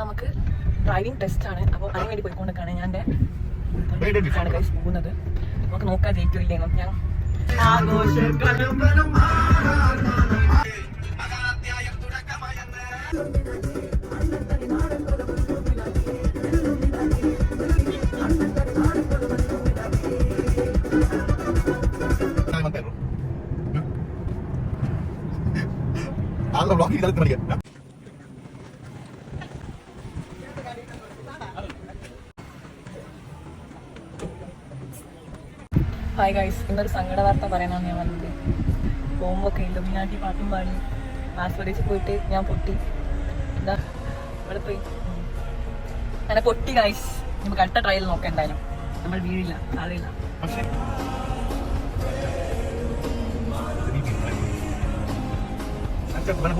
നമുക്ക് driving test ആണ്. അപ്പോൾ അതിന് വേണ്ടി പോയിക്കൊണ്ടിരിക്കുകയാണ്. ഞാൻ ഗൈസ് പോകുന്നത്. നമുക്ക് നോക്കാൻ ജയിക്കില്ലേനോ ഞാൻ ഹായ് ഗൈസ്, ഇന്നൊരു സങ്കട വാർത്ത പറയാനാണ് ഞാൻ വന്നത്. പോകുമ്പോഴൊക്കെ ഇലുമിനാട്ടി പാട്ടും പാടി ആസ്വദിച്ച് പോയിട്ട് ഞാൻ പൊട്ടി. എന്താ ഇവിടെ പോയി അങ്ങനെ പൊട്ടി ഗൈസ്. നമുക്ക് അടുത്ത ട്രയൽ നോക്കാം. എന്തായാലും നമ്മൾ വീഴില്ല, താഴെയില്ല. Bueno,